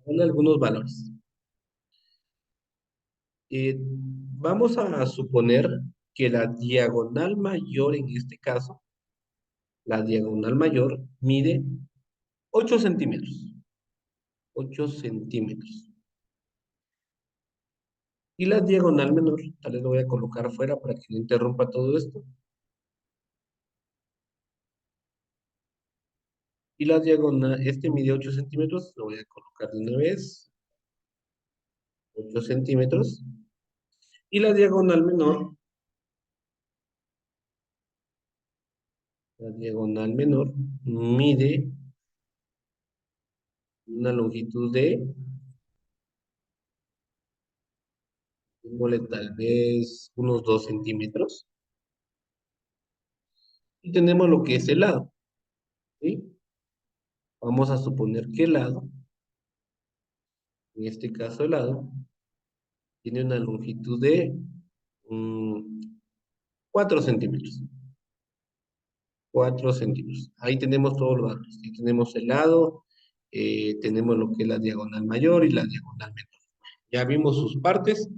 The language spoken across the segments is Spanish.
Son algunos valores. Vamos a suponer que la diagonal mayor, en este caso, la diagonal mayor mide 8 centímetros. 8 centímetros. Y la diagonal menor, tal vez lo voy a colocar afuera para que no interrumpa todo esto. Y la diagonal, este mide 8 centímetros, lo voy a colocar de una vez. 8 centímetros. Y la diagonal menor mide una longitud de, ponle tal vez unos 2 centímetros. Y tenemos lo que es el lado, ¿sí? Vamos a suponer que el lado, en este caso el lado, tiene una longitud de mm, 4 centímetros. 4 centímetros. Ahí tenemos todos los datos. Ahí tenemos el lado, tenemos lo que es la diagonal mayor y la diagonal menor. Ya vimos sus partes,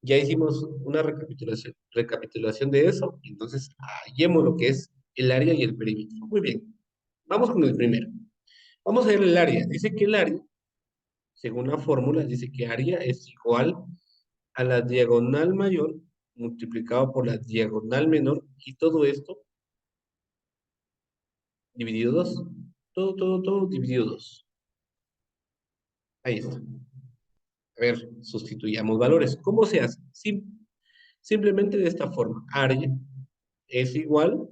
ya hicimos una recapitulación de eso, entonces hallemos lo que es el área y el perímetro. Muy bien, vamos con el primero. Vamos a ver el área. Dice que el área, según la fórmula, dice que área es igual a la diagonal mayor multiplicado por la diagonal menor y todo esto dividido 2. Todo dividido 2. Ahí está. A ver, sustituyamos valores. ¿Cómo se hace? Simplemente de esta forma. Área es igual.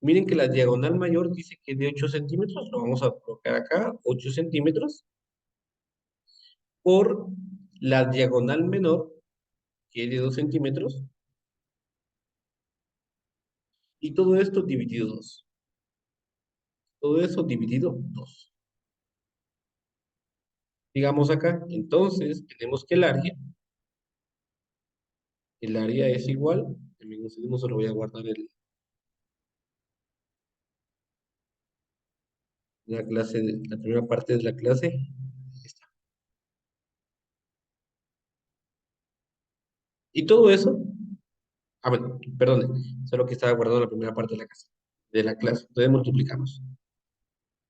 Miren que la diagonal mayor dice que es de 8 centímetros. Lo vamos a colocar acá. 8 centímetros por la diagonal menor, que es de 2 centímetros. Y todo esto dividido 2. Todo eso dividido 2. Digamos acá. Entonces, tenemos que el área es igual. También un segundo, solo voy a guardar la clase, la primera parte de la clase. Ahí está. Y todo eso, bueno, perdón, solo que estaba guardando la primera parte de la clase. Entonces multiplicamos.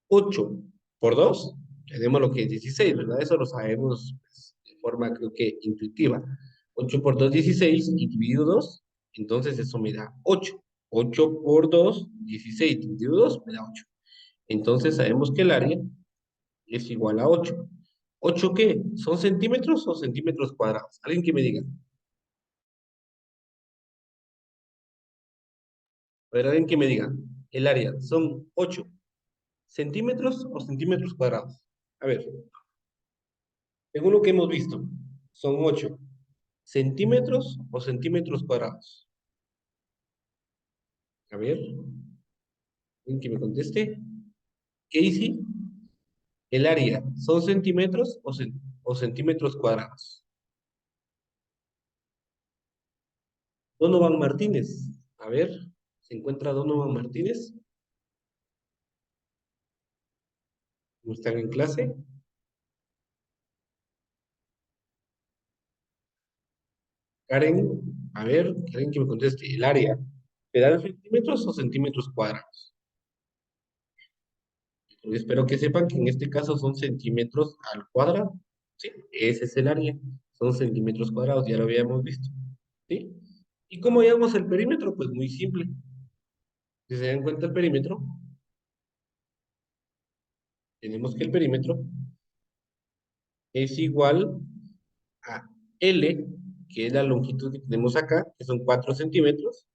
8 por 2 tenemos lo que es 16, ¿verdad? Eso lo sabemos pues, de forma, creo que intuitiva. 8 por 2 16 y dividido 2, entonces eso me da 8. 8 por 2 16 dividido 2 me da 8. Entonces sabemos que el área es igual a 8. ¿8 qué? ¿Son centímetros o centímetros cuadrados? Alguien que me diga. A ver, alguien que me diga. El área, ¿son 8 centímetros o centímetros cuadrados? A ver, según lo que hemos visto, son 8 centímetros o centímetros cuadrados. A ver, alguien que me conteste. Casey, el área, ¿son centímetros o centímetros cuadrados? Donovan Martínez. A ver, ¿se encuentra Donovan Martínez? ¿No están en clase? Karen, a ver, alguien que me conteste. El área, ¿te dan centímetros o centímetros cuadrados? Yo espero que sepan que en este caso son centímetros al cuadrado. Sí, ese es el área. Son centímetros cuadrados, ya lo habíamos visto. ¿Sí? ¿Y cómo llamamos el perímetro? Pues muy simple. Si se dan cuenta el perímetro, tenemos que el perímetro es igual a L, que es la longitud que tenemos acá, que son 4 centímetros,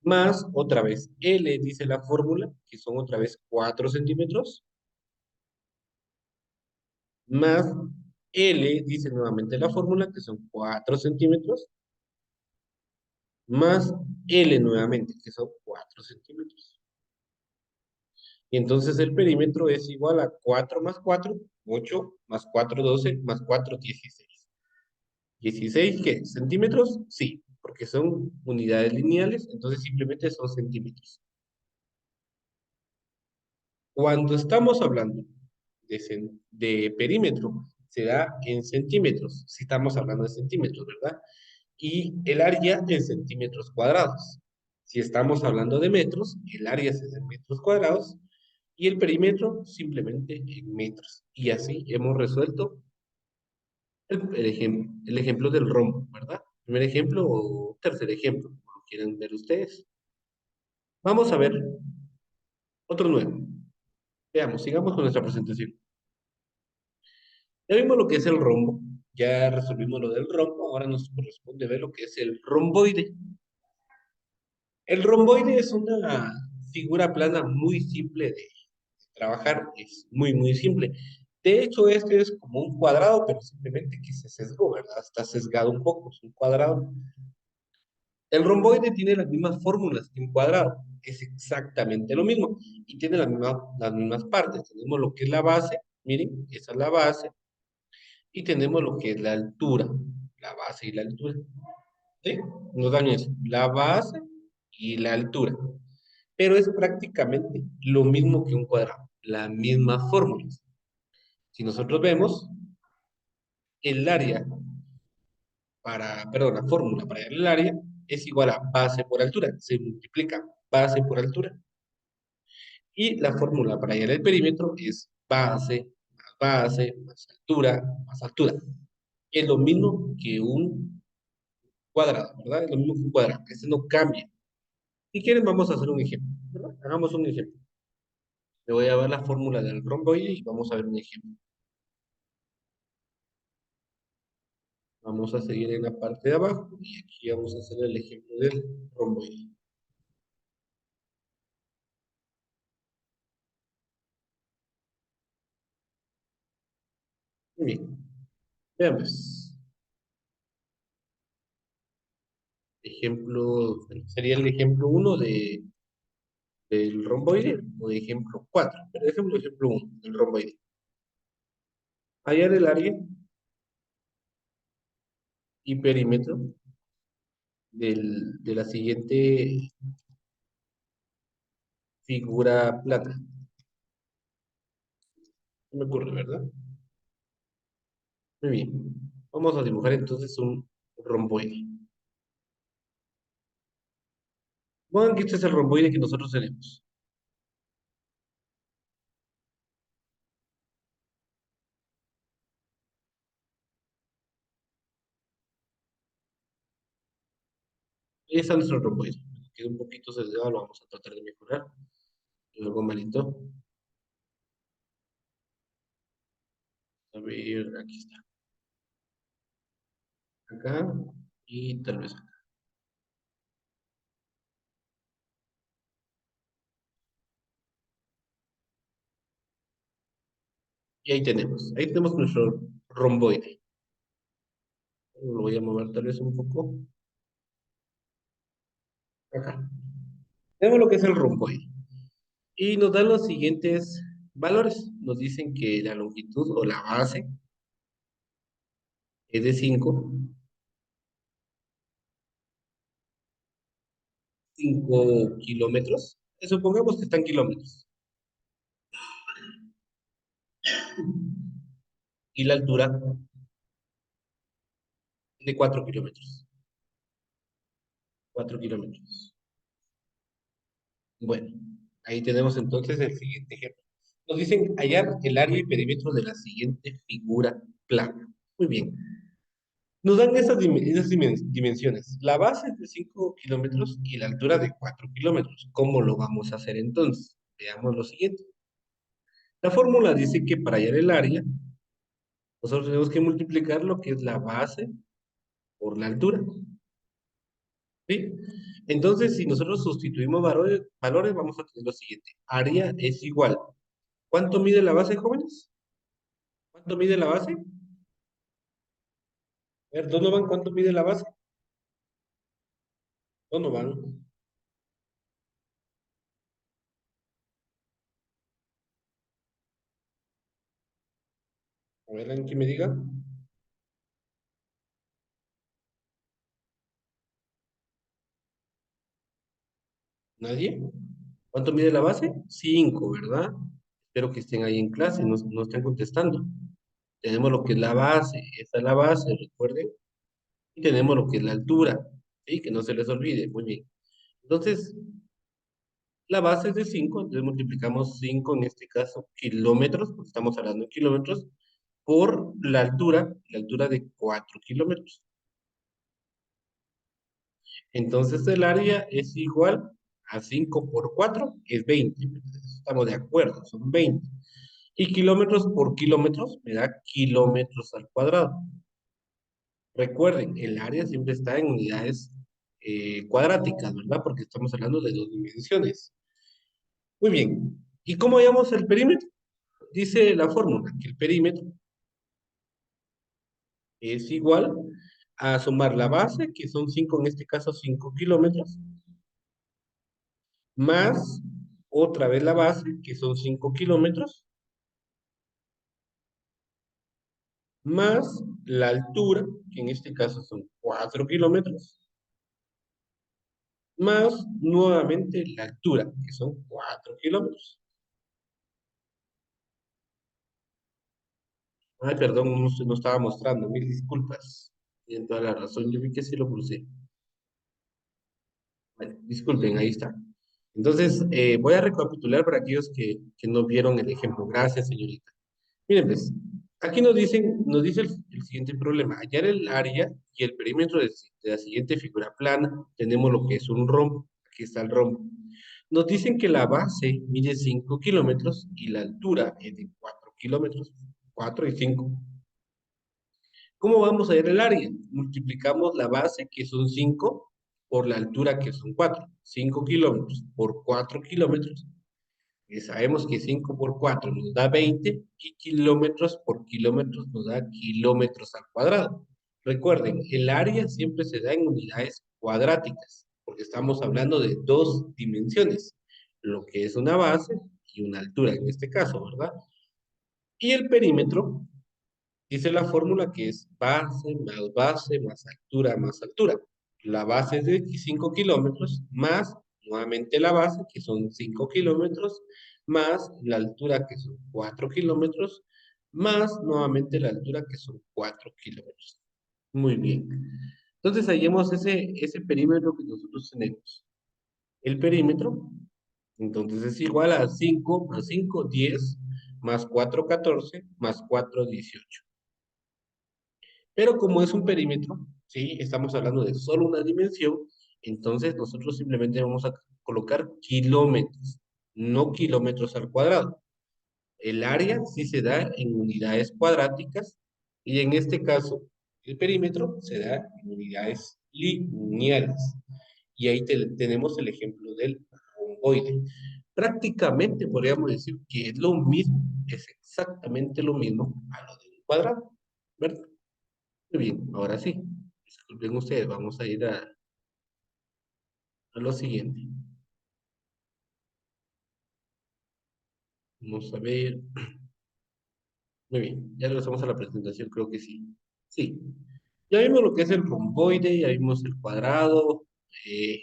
más otra vez L, dice la fórmula, que son otra vez 4 centímetros, más L, dice nuevamente la fórmula, que son 4 centímetros, más L nuevamente, que son 4 centímetros. Y entonces el perímetro es igual a 4 más 4, 8, más 4, 12, más 4, 16. ¿16 qué? ¿Centímetros? Sí, porque son unidades lineales, entonces simplemente son centímetros. Cuando estamos hablando de perímetro será en centímetros, si estamos hablando de centímetros, ¿verdad? Y el área en centímetros cuadrados. Si estamos hablando de metros, el área es en metros cuadrados y el perímetro simplemente en metros. Y así hemos resuelto el ejemplo del rombo, ¿verdad? Primer ejemplo o tercer ejemplo, como lo quieren ver ustedes. Vamos a ver otro nuevo. Veamos, sigamos con nuestra presentación. Ya vimos lo que es el rombo, ya resolvimos lo del rombo, ahora nos corresponde ver lo que es el romboide. El romboide es una figura plana muy simple de trabajar, es muy, muy simple. De hecho, este es como un cuadrado, pero simplemente que se sesgó, ¿verdad? Está sesgado un poco, es un cuadrado. El romboide tiene las mismas fórmulas que un cuadrado, es exactamente lo mismo y tiene las mismas partes. Tenemos lo que es la base, miren, esa es la base, y tenemos lo que es la altura, la base y la altura. ¿Sí? Nos dan eso, la base y la altura. Pero es prácticamente lo mismo que un cuadrado, la misma fórmula. Si nosotros vemos el área perdón, la fórmula para hallar el área es igual a base por altura, se multiplica base por altura. Y la fórmula para hallar el perímetro es base, más altura, más altura. Es lo mismo que un cuadrado, ¿verdad? Es lo mismo que un cuadrado, este no cambia. Si quieren, vamos a hacer un ejemplo, ¿verdad? Hagamos un ejemplo. Le voy a dar la fórmula del romboide y vamos a ver un ejemplo. Vamos a seguir en la parte de abajo y aquí vamos a hacer el ejemplo del romboide. Muy bien, veamos. Ejemplo, sería el ejemplo uno del romboide o de ejemplo 4. Pero ejemplo uno del romboide. Hallar el área y perímetro de la siguiente figura plana. No me ocurre, ¿verdad? Muy bien. Vamos a dibujar entonces un romboide. Bueno, que este es el romboide que nosotros tenemos. Ahí está nuestro romboide. Queda un poquito sesgado, lo vamos a tratar de mejorar. Algo malito. A ver, aquí está. Acá y tal vez acá. Y ahí tenemos nuestro romboide. Lo voy a mover tal vez un poco. Acá. Tenemos lo que es el romboide. Y nos dan los siguientes valores. Nos dicen que la longitud o la base es de 5 kilómetros. Supongamos que están kilómetros. Y la altura es de 4 kilómetros. 4 kilómetros. Bueno, ahí tenemos entonces el siguiente ejemplo. Nos dicen hallar el área y perímetro de la siguiente figura plana. Muy bien. Nos dan esas dimensiones. La base es de 5 kilómetros y la altura de 4 kilómetros. ¿Cómo lo vamos a hacer entonces? Veamos lo siguiente. La fórmula dice que para hallar el área, nosotros tenemos que multiplicar lo que es la base por la altura. ¿Sí? Entonces, si nosotros sustituimos valores, vamos a tener lo siguiente. Área es igual. ¿Cuánto mide la base, jóvenes? ¿Cuánto mide la base? A ver, Donovan, ¿cuánto mide la base? Donovan. A ver, alguien que me diga. ¿Nadie? ¿Cuánto mide la base? 5, ¿verdad? Espero que estén ahí en clase, no estén contestando. Tenemos lo que es la base, esta es la base, recuerden. Y tenemos lo que es la altura, ¿sí? Que no se les olvide, muy bien. Entonces, la base es de 5, entonces multiplicamos 5 en este caso, kilómetros, porque estamos hablando de kilómetros, por la altura de 4 kilómetros. Entonces el área es igual a 5 por 4 es 20. Estamos de acuerdo, son 20. Y kilómetros por kilómetros me da kilómetros al cuadrado. Recuerden, el área siempre está en unidades cuadráticas, ¿verdad? Porque estamos hablando de dos dimensiones. Muy bien. ¿Y cómo hallamos el perímetro? Dice la fórmula que el perímetro es igual a sumar la base, que son 5 en este caso 5 kilómetros, más otra vez la base, que son 5 kilómetros, más la altura, que en este caso son 4 kilómetros, más nuevamente la altura, que son 4 kilómetros. Ay, perdón, no estaba mostrando, mil disculpas. Tienen toda la razón, yo vi que sí lo puse. Bueno, disculpen, ahí está. Entonces, voy a recapitular para aquellos que no vieron el ejemplo. Gracias, señorita. Miren, pues, aquí nos dice el siguiente problema. Hallar el área y el perímetro de la siguiente figura plana. Tenemos lo que es un rombo. Aquí está el rombo. Nos dicen que la base mide 5 kilómetros y la altura es de 4 kilómetros. 4 y 5. ¿Cómo vamos a hallar el área? Multiplicamos la base, que son 5 por la altura, que son 4. 5 kilómetros por 4 kilómetros. Y sabemos que 5 por 4 nos da 20 y kilómetros por kilómetros nos da kilómetros al cuadrado. Recuerden, el área siempre se da en unidades cuadráticas, porque estamos hablando de dos dimensiones, lo que es una base y una altura en este caso, ¿verdad? Y el perímetro dice la fórmula que es base más altura más altura. La base es de 5 kilómetros más nuevamente la base, que son 5 kilómetros, más la altura, que son 4 kilómetros, más nuevamente la altura, que son 4 kilómetros. Muy bien. Entonces hallemos ese perímetro que nosotros tenemos. El perímetro, entonces es igual a 5 más 5 10 más 4 14 más 4 18. Pero como es un perímetro, ¿sí? Estamos hablando de solo una dimensión, entonces nosotros simplemente vamos a colocar kilómetros, no kilómetros al cuadrado. El área sí se da en unidades cuadráticas y en este caso el perímetro se da en unidades lineales. Y ahí tenemos el ejemplo del romboide. Prácticamente podríamos decir que es lo mismo, es exactamente lo mismo a lo del cuadrado, ¿verdad? Muy bien, ahora sí. Disculpen ustedes, vamos a ir a lo siguiente. Vamos a ver. Muy bien, ya regresamos a la presentación, creo que sí. Sí. Ya vimos lo que es el romboide, ya vimos el cuadrado, eh,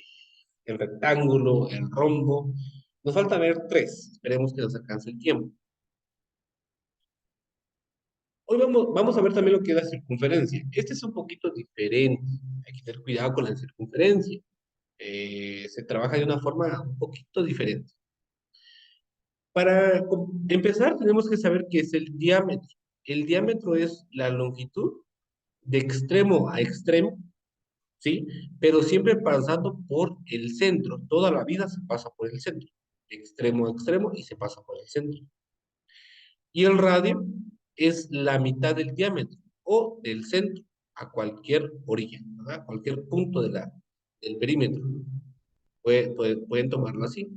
el rectángulo, el rombo. Nos falta ver tres. Esperemos que nos alcance el tiempo. Hoy vamos a ver también lo que es la circunferencia. Este es un poquito diferente. Hay que tener cuidado con la circunferencia. Se trabaja de una forma un poquito diferente. Para empezar, tenemos que saber qué es el diámetro. El diámetro es la longitud de extremo a extremo, ¿sí? Pero siempre pasando por el centro. Toda la vida se pasa por el centro. De extremo a extremo y se pasa por el centro. Y el radio es la mitad del diámetro o del centro a cualquier orilla, ¿verdad? Cualquier punto del perímetro. Pueden tomarlo así,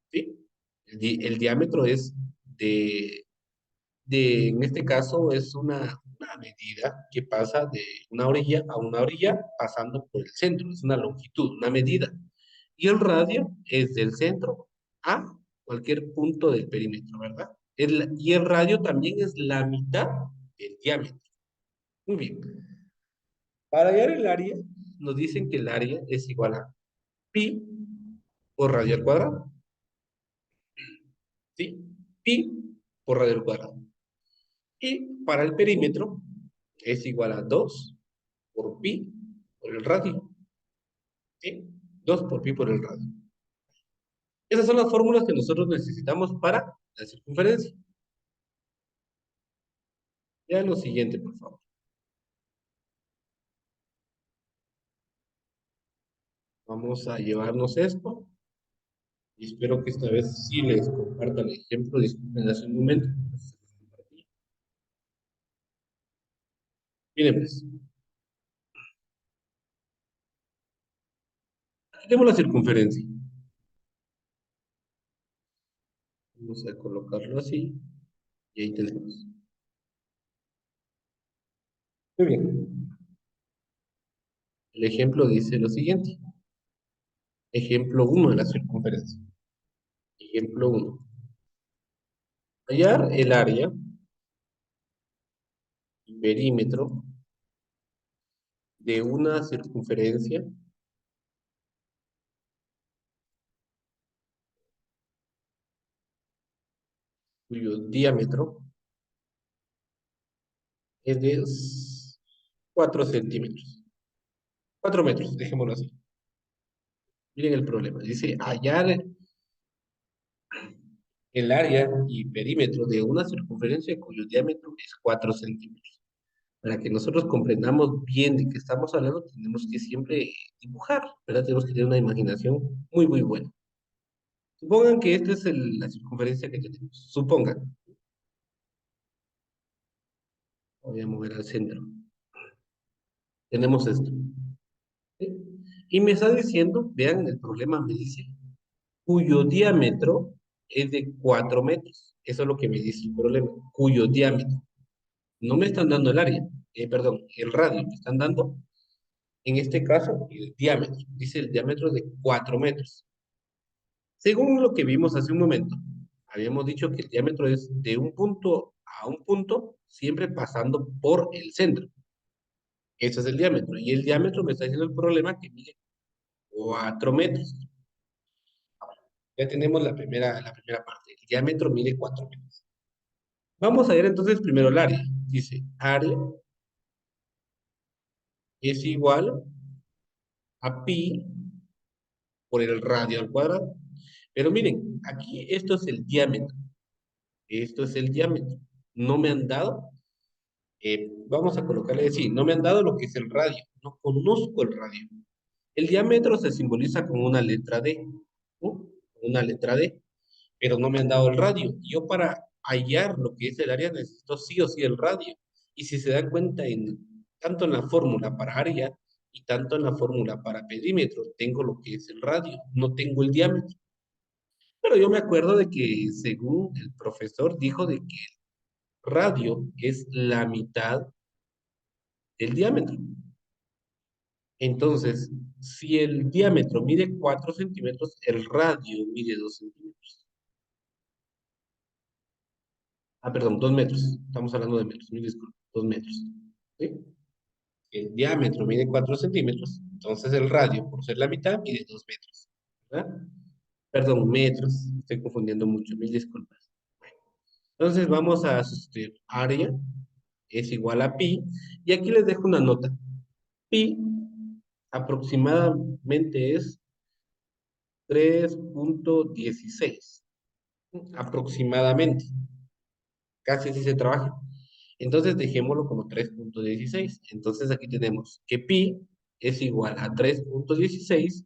¿sí? El diámetro es de en este caso es una medida que pasa de una orilla a una orilla pasando por el centro, es una longitud, una medida. Y el radio es del centro a cualquier punto del perímetro, ¿verdad? Y el radio también es la mitad del diámetro. Muy bien. Para hallar el área, nos dicen que el área es igual a pi por radio al cuadrado, ¿sí? Pi. por radio al cuadrado. Y para el perímetro es igual a 2 por pi por el radio. ¿Sí? 2 por pi por el radio. Esas son las fórmulas que nosotros necesitamos para la circunferencia. Ya lo siguiente, por favor. Vamos a llevarnos esto. Y espero que esta vez sí les comparta el ejemplo. Disculpen hace un momento. Miren, pues, tenemos la circunferencia. Vamos a colocarlo así. Y ahí tenemos. Muy bien. El ejemplo dice lo siguiente. Ejemplo uno de la circunferencia. Ejemplo uno. Hallar el área y perímetro de una circunferencia cuyo diámetro es de 4 centímetros. 4 metros, dejémoslo así. Miren el problema. Dice hallar el área y perímetro de una circunferencia cuyo diámetro es 4 centímetros. Para que nosotros comprendamos bien de qué estamos hablando, tenemos que siempre dibujar, ¿verdad? Tenemos que tener una imaginación muy, muy buena. Supongan que esta es la circunferencia que tenemos. Supongan. Voy a mover al centro. Tenemos esto. ¿Sí? Y me está diciendo, vean el problema, me dice, cuyo diámetro es de 4 metros. Eso es lo que me dice el problema, cuyo diámetro. No me están dando el área, perdón, el radio, me están dando, en este caso, el diámetro. Dice el diámetro de 4 metros. Según lo que vimos hace un momento, habíamos dicho que el diámetro es de un punto a un punto, siempre pasando por el centro. Ese es el diámetro. Y el diámetro me está diciendo el problema que mide 4 metros. Ya tenemos la primera parte. El diámetro mide 4 metros. Vamos a ver entonces primero el área. Dice, área es igual a pi por el radio al cuadrado. Pero miren, aquí esto es el diámetro. Esto es el diámetro. No me han dado, vamos a colocarle así, no me han dado lo que es el radio. No conozco el radio. El diámetro se simboliza con una letra D, ¿no? Una letra D, pero no me han dado el radio. Yo para hallar lo que es el área necesito sí o sí el radio. Y si se dan cuenta, tanto en la fórmula para área y tanto en la fórmula para perímetro, tengo lo que es el radio, no tengo el diámetro. Pero yo me acuerdo de que según el profesor dijo de que el radio es la mitad del diámetro. Entonces, si el diámetro mide 4 centímetros, el radio mide 2 centímetros. Ah, perdón, 2 metros. Estamos hablando de metros, mil disculpas, 2 metros. ¿Sí? El diámetro mide 4 centímetros, entonces el radio, por ser la mitad, mide 2 metros. ¿Verdad? Perdón, metros. Estoy confundiendo mucho, mil disculpas. Entonces vamos a sustituir área es igual a pi. Y aquí les dejo una nota. Pi aproximadamente es 3.16. Aproximadamente. Casi así se trabaja. Entonces dejémoslo como 3.16. Entonces aquí tenemos que pi es igual a 3.16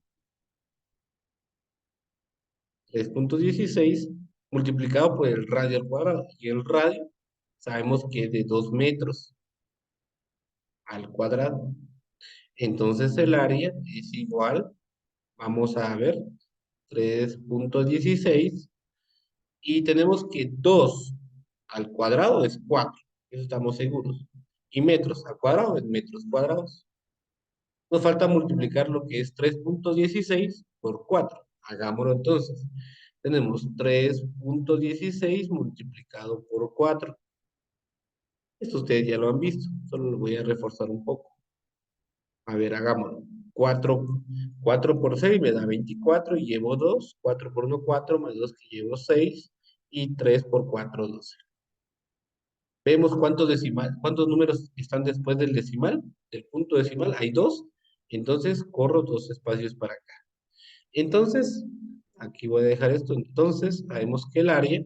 multiplicado por el radio al cuadrado. Y el radio sabemos que es de 2 metros al cuadrado. Entonces el área es igual, vamos a ver, 3.16 y tenemos que 2 al cuadrado es 4, eso estamos seguros. Y metros al cuadrado es metros cuadrados. Nos falta multiplicar lo que es 3.16 por 4. Hagámoslo entonces. Tenemos 3.16 multiplicado por 4. Esto ustedes ya lo han visto, solo lo voy a reforzar un poco. A ver, hagámoslo. 4 por 6 me da 24 y llevo 2. 4 por 1, 4 más 2 que llevo 6. Y 3 por 4, 12. Vemos cuántos decimal, cuántos números están después del decimal, del punto decimal, hay dos, entonces corro dos espacios para acá. Entonces, aquí voy a dejar esto, entonces sabemos que el área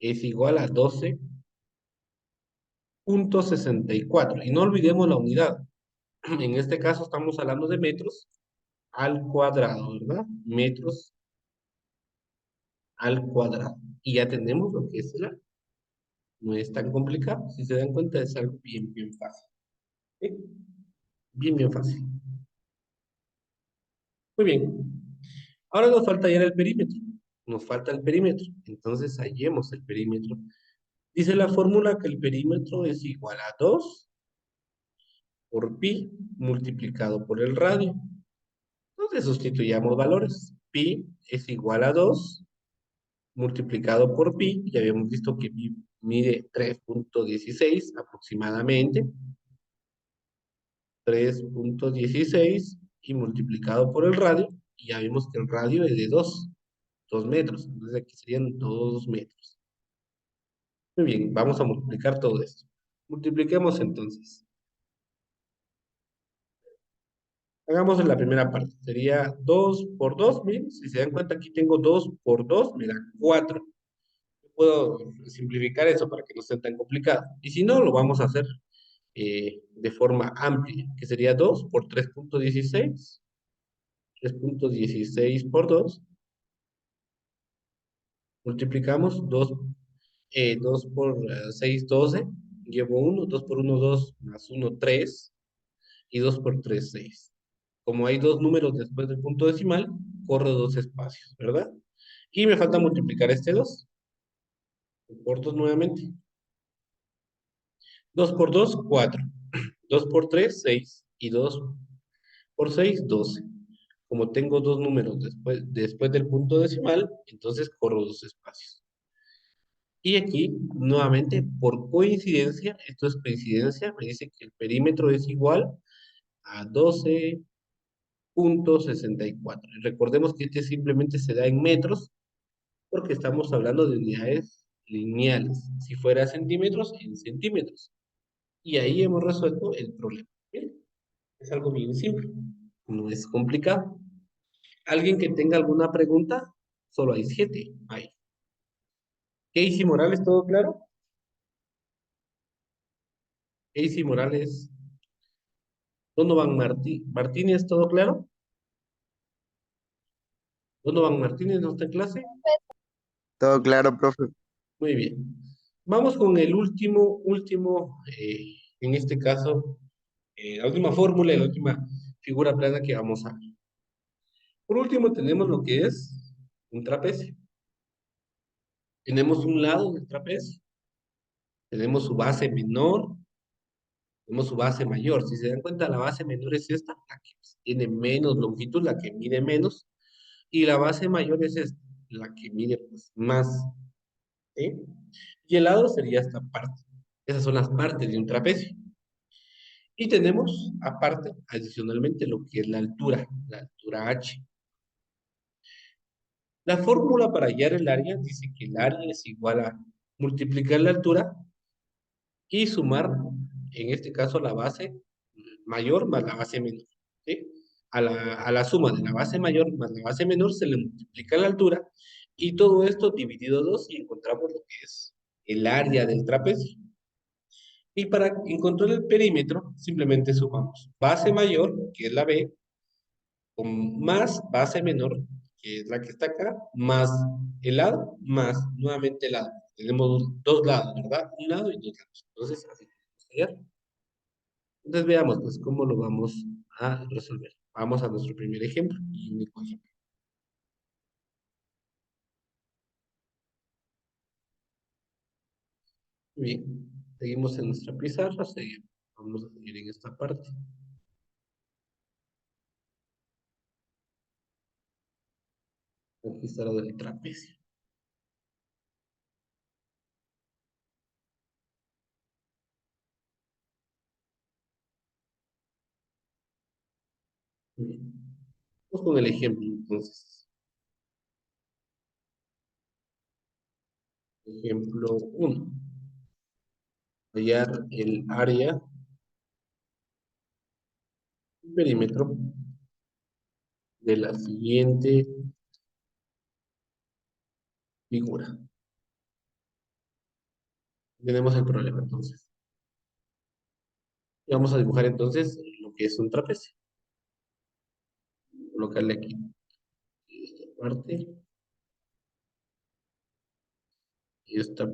es igual a 12,64 y no olvidemos la unidad. En este caso estamos hablando de metros al cuadrado, ¿verdad? Metros al cuadrado. Y ya tenemos lo que es el área. No es tan complicado, si se dan cuenta es algo bien, bien fácil. ¿Sí? Bien, bien fácil. Muy bien. Ahora nos falta hallar el perímetro. Nos falta el perímetro. Entonces hallemos el perímetro. Dice la fórmula que el perímetro es igual a 2 por pi multiplicado por el radio. Entonces sustituyamos valores. Pi es igual a 2 multiplicado por pi. Ya habíamos visto que pi mide 3,16 aproximadamente. 3,16 y multiplicado por el radio. Y ya vimos que el radio es de 2 metros. Entonces aquí serían 2 metros. Muy bien, vamos a multiplicar todo esto. Multipliquemos entonces. Hagamos en la primera parte. Sería 2 por 2. Miren, si se dan cuenta, aquí tengo 2 por 2, me da 4. Puedo simplificar eso para que no sea tan complicado. Y si no, lo vamos a hacer de forma amplia, que sería 2 por 3,16. 3,16 por 2. Multiplicamos 2 por 6, 12. Llevo 1, 2 por 1, 2, más 1, 3. Y 2 por 3, 6. Como hay dos números después del punto decimal, corro dos espacios, ¿verdad? Y me falta multiplicar este 2 por 2 nuevamente. 2 por 2, 4. 2 por 3, 6. Y 2 por 6, 12. Como tengo dos números después del punto decimal, entonces corro dos espacios. Y aquí, nuevamente, por coincidencia, esto es coincidencia, me dice que el perímetro es igual a 12,64. Recordemos que este simplemente se da en metros porque estamos hablando de unidades lineales. Si fuera centímetros, en centímetros. Y ahí hemos resuelto el problema. Bien, es algo bien simple, no es complicado. ¿Alguien que tenga alguna pregunta? Solo hay 7. Ahí. Casey Morales, ¿todo claro? Casey Morales, Donovan Martínez, ¿todo claro? Donovan Martínez, ¿no está en clase? Todo claro, profe. Muy bien. Vamos con el último, en este caso, la última fórmula y la última figura plana que vamos a ver. Por último, tenemos lo que es un trapecio. Tenemos un lado del trapecio, tenemos su base menor, tenemos su base mayor. Si se dan cuenta, la base menor es esta, la que tiene menos longitud, la que mide menos, y la base mayor es esta, la que mide pues, más. ¿Sí? Y el lado sería esta parte. Esas son las partes de un trapecio. Y tenemos, aparte, adicionalmente, lo que es la altura h. La fórmula para hallar el área dice que el área es igual a multiplicar la altura y sumar, en este caso, la base mayor más la base menor. ¿Sí? A la suma de la base mayor más la base menor se le multiplica la altura y todo esto dividido 2 y encontramos lo que es el área del trapecio. Y para encontrar el perímetro, simplemente sumamos base mayor, que es la B, con más base menor, que es la que está acá, más el lado, más nuevamente el lado. Tenemos dos lados, ¿verdad? Un lado y dos lados. Entonces, así tenemos que hallar. Entonces veamos, pues, cómo lo vamos a resolver. Vamos a nuestro primer ejemplo y único ejemplo. Muy bien, seguimos en nuestra pizarra, seguimos. Vamos a seguir en esta parte. Aquí está lo del trapecio. Muy bien. Vamos con el ejemplo, entonces. Ejemplo 1. hallar el área, perímetro de la siguiente figura. Tenemos el problema entonces. Y vamos a dibujar entonces lo que es un trapecio. Colocarle aquí esta parte y esta.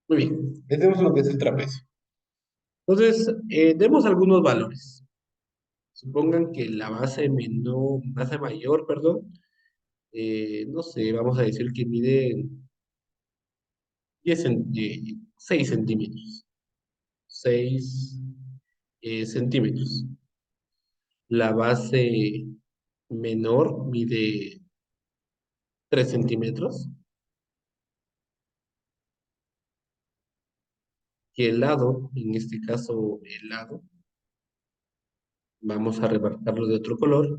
Muy bien, tenemos lo que es el trapecio. Entonces, demos algunos valores. Supongan que la base menor, base mayor, perdón, no sé, vamos a decir que mide 6 centímetros. 6 centímetros. La base menor mide 3 centímetros. Y el lado, en este caso el lado, vamos a remarcarlo de otro color.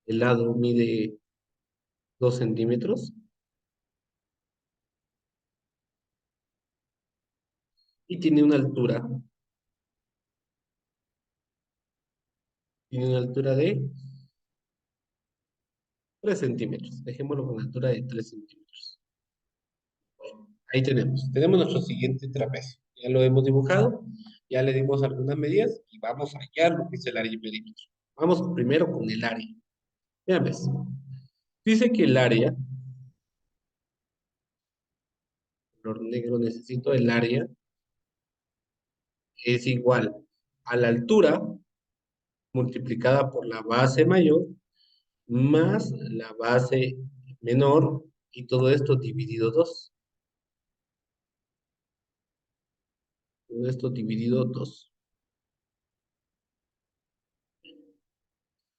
El lado mide 2 centímetros y tiene una altura de 3 centímetros. Dejémoslo con altura de 3 centímetros. Ahí tenemos nuestro siguiente trapecio. Ya lo hemos dibujado, ya le dimos algunas medidas y vamos a hallar lo que es el área y perímetro. Vamos primero con el área. Vean, ves. Dice que el área, color negro necesito, el área es igual a la altura multiplicada por la base mayor más la base menor y todo esto dividido 2. Todo esto dividido 2.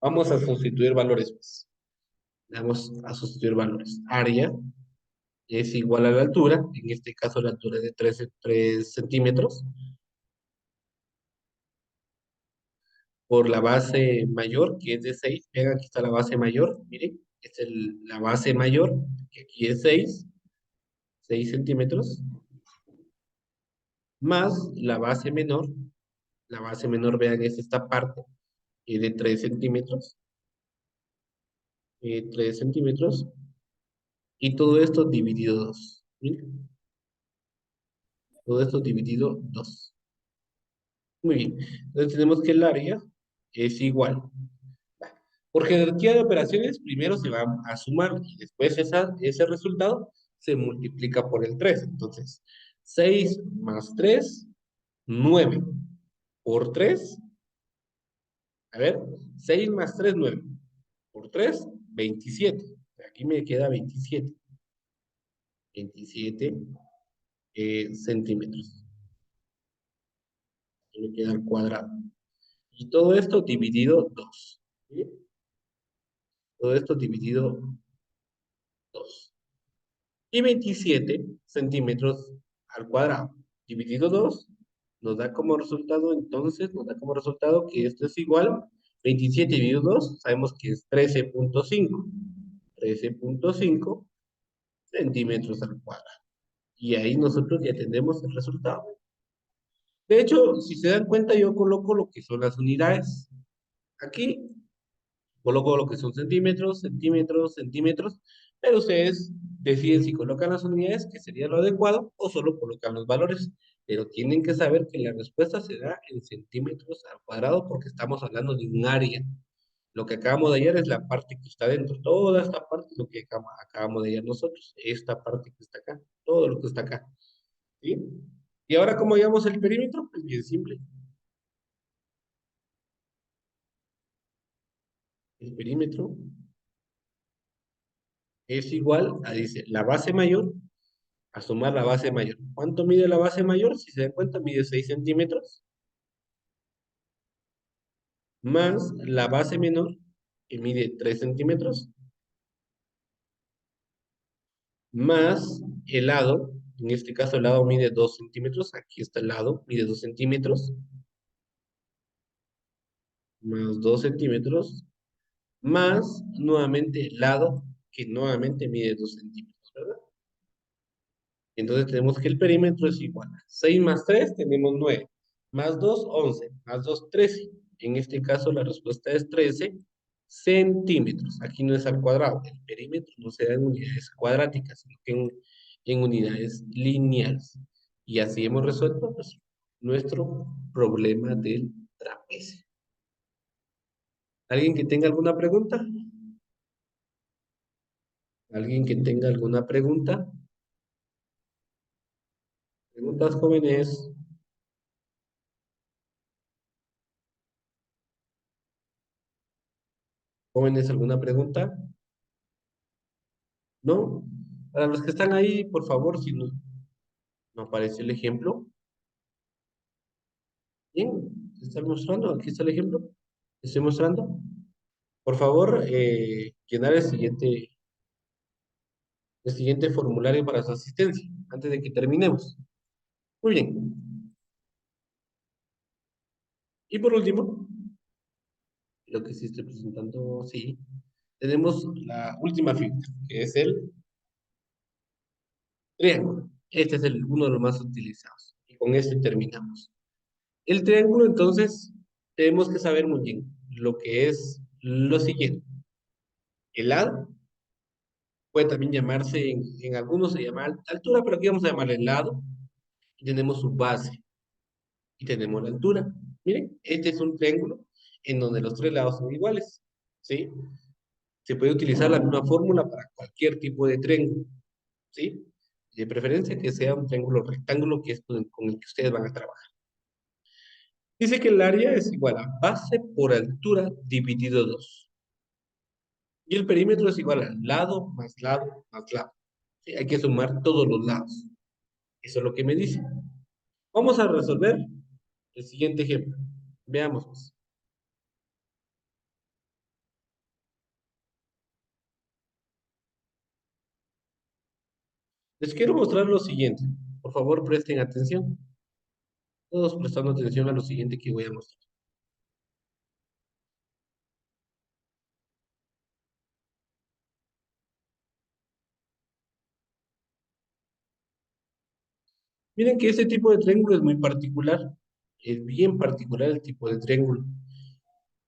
Vamos a sustituir valores, pues. Vamos a sustituir valores. Área es igual a la altura, en este caso la altura es de 3 centímetros, por la base mayor, que es de 6. Vean, aquí está la base mayor, miren, es la base mayor, que aquí es 6 centímetros, más la base menor, vean, es esta parte, de 3 centímetros, 3 centímetros, y todo esto dividido 2. Miren, todo esto dividido 2. Muy bien, entonces tenemos que el área es igual. Por jerarquía de operaciones, primero se va a sumar y después ese resultado se multiplica por el 3. Entonces, 6 más 3, 9. Por 3, a ver, 6 más 3, 9. Por 3, 27. Aquí me queda 27. 27 centímetros. Aquí me queda el cuadrado. Y todo esto dividido 2. ¿Sí? Todo esto dividido 2. Y 27 centímetros al cuadrado dividido 2 nos da como resultado, entonces, nos da como resultado que esto es igual, 27 dividido 2 sabemos que es 13.5. 13.5 centímetros al cuadrado. Y ahí nosotros ya tenemos el resultado. De hecho, si se dan cuenta, yo coloco lo que son las unidades. Aquí coloco lo que son centímetros, centímetros, centímetros, pero ustedes deciden si colocan las unidades, que sería lo adecuado, o solo colocan los valores. Pero tienen que saber que la respuesta se da en centímetros al cuadrado porque estamos hablando de un área. Lo que acabamos de hallar es la parte que está dentro. Toda esta parte es lo que acabamos de hallar nosotros. Esta parte que está acá. Todo lo que está acá. ¿Sí? Y ahora, ¿cómo hallamos el perímetro? Pues bien simple. El perímetro es igual a, dice, la base mayor a sumar la base mayor. ¿Cuánto mide la base mayor? Si se dan cuenta, mide 6 centímetros, más la base menor, que mide 3 centímetros, más el lado, en este caso el lado mide 2 centímetros, aquí está el lado, mide 2 centímetros, más 2 centímetros, más nuevamente el lado que nuevamente mide 2 centímetros, ¿verdad? Entonces tenemos que el perímetro es igual a 6 más 3 tenemos 9, más 2 11, más 2 13. En este caso la respuesta es 13 centímetros. Aquí no es al cuadrado, el perímetro no se da en unidades cuadráticas, sino que en unidades lineales. Y así hemos resuelto pues, nuestro problema del trapecio. ¿Alguien que tenga alguna pregunta? ¿Alguien que tenga alguna pregunta? Preguntas, jóvenes. ¿Jóvenes, alguna pregunta? ¿No? Para los que están ahí, por favor, si no aparece el ejemplo. Bien, se está mostrando, aquí está el ejemplo. Estoy mostrando. Por favor, llenar el siguiente formulario para su asistencia, antes de que terminemos. Muy bien. Y por último, lo que sí estoy presentando, sí, tenemos la última figura, que es el triángulo. Este es uno de los más utilizados. Y con este terminamos. El triángulo, entonces, tenemos que saber muy bien lo que es lo siguiente. El lado puede también llamarse, en algunos se llama altura, pero aquí vamos a llamarle lado. Y tenemos su base y tenemos la altura. Miren, este es un triángulo en donde los tres lados son iguales. ¿Sí? Se puede utilizar la misma fórmula para cualquier tipo de triángulo. ¿Sí? De preferencia que sea un triángulo rectángulo, que es con el que ustedes van a trabajar. Dice que el área es igual a base por altura dividido 2. Y el perímetro es igual a lado más lado más lado. Sí, hay que sumar todos los lados. Eso es lo que me dice. Vamos a resolver el siguiente ejemplo. Veamos, pues. Les quiero mostrar lo siguiente. Por favor, presten atención. Todos prestando atención a lo siguiente que voy a mostrar. Miren que este tipo de triángulo es muy particular. Es bien particular el tipo de triángulo.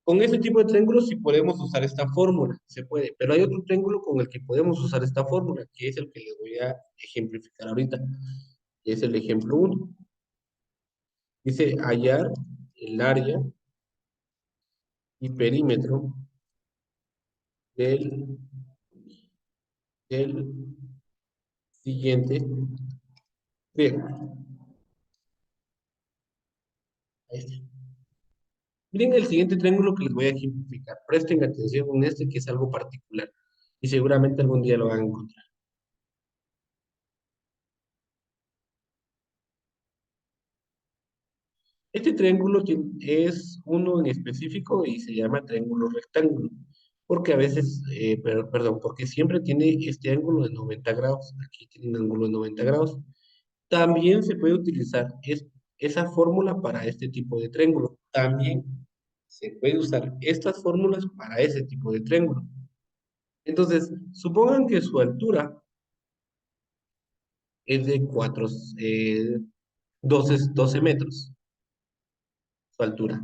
Con este tipo de triángulos sí podemos usar esta fórmula, se puede, pero hay otro triángulo con el que podemos usar esta fórmula, que es el que les voy a ejemplificar ahorita, que es el ejemplo uno. Dice hallar el área y perímetro del, del siguiente triángulo. Ahí está. Miren el siguiente triángulo que les voy a ejemplificar. Presten atención en este que es algo particular y seguramente algún día lo van a encontrar. Este triángulo es uno en específico y se llama triángulo rectángulo, porque a veces, perdón, porque siempre tiene este ángulo de 90 grados. Aquí tiene un ángulo de 90 grados. También se puede utilizar esa fórmula para este tipo de triángulo. También se puede usar estas fórmulas para ese tipo de triángulo. Entonces, supongan que su altura es de 12 metros, su altura.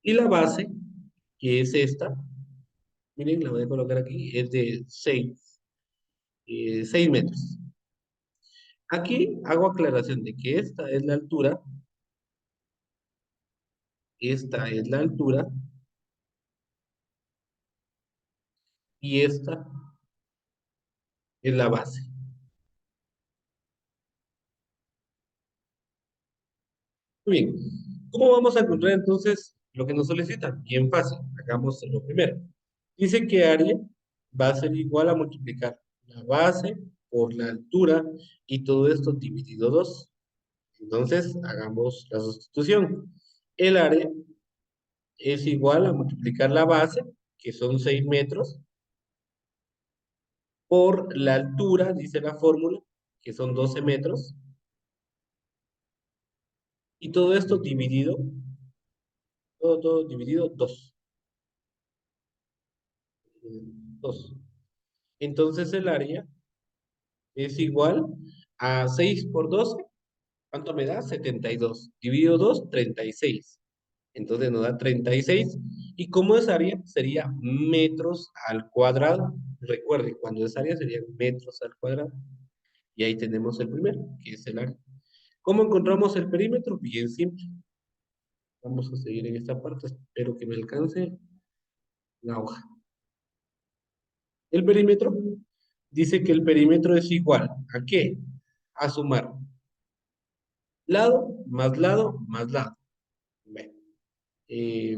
Y la base, que es esta, miren, la voy a colocar aquí, es de 6 metros. Aquí hago aclaración de que esta es la altura, esta es la altura y esta es la base. Muy bien. ¿Cómo vamos a encontrar entonces lo que nos solicitan? Bien fácil. Hagamos lo primero. Dice que área va a ser igual a multiplicar la base por la altura y todo esto dividido 2. Entonces, hagamos la sustitución. El área es igual a multiplicar la base, que son 6 metros, por la altura, dice la fórmula, que son 12 metros, y todo esto dividido, todo dividido 2. 2. Entonces el área es igual a 6 por 12. ¿Cuánto me da? 72. Dividido 2, 36. Entonces nos da 36. ¿Y cómo es área? Sería metros al cuadrado. Recuerden, cuando es área serían metros al cuadrado. Y ahí tenemos el primero, que es el área. ¿Cómo encontramos el perímetro? Bien simple. Vamos a seguir en esta parte. Espero que me alcance la hoja. El perímetro dice que el perímetro es igual ¿a qué? A sumar lado más lado. Bueno, eh,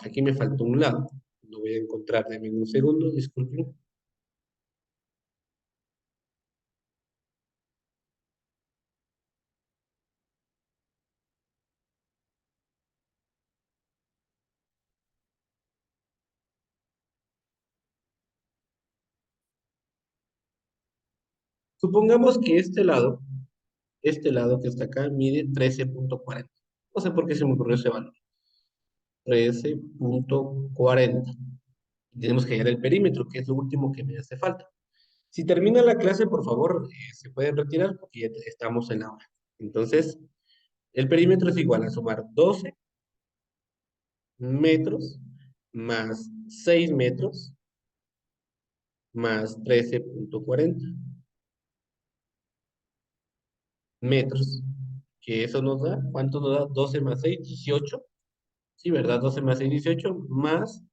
aquí me faltó un lado. Lo voy a encontrar. Denme un segundo, disculpen. Supongamos que este lado que está acá, mide 13.40. No sé por qué se me ocurrió ese valor. 13.40. Tenemos que hallar el perímetro, que es lo último que me hace falta. Si termina la clase, por favor, se pueden retirar porque ya estamos en la hora. Entonces, el perímetro es igual a sumar 12 metros más 6 metros más 13.40 metros. Que eso nos da, ¿cuánto nos da? 12 más 6, 18. Sí, ¿verdad? 12 más 6, 18 más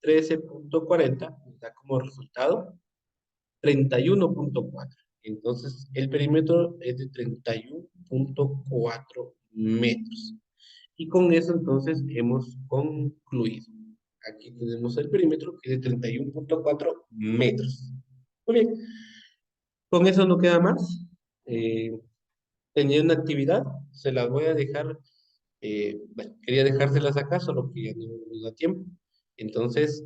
13.40 nos da como resultado 31.4. Entonces, el perímetro es de 31.4 metros. Y con eso, entonces, hemos concluido. Aquí tenemos el perímetro que es de 31.4 metros. Muy bien, con eso no queda más. Eh, Tenía una actividad, se las voy a dejar. Bueno, quería dejárselas acá, solo que ya no nos da tiempo. Entonces,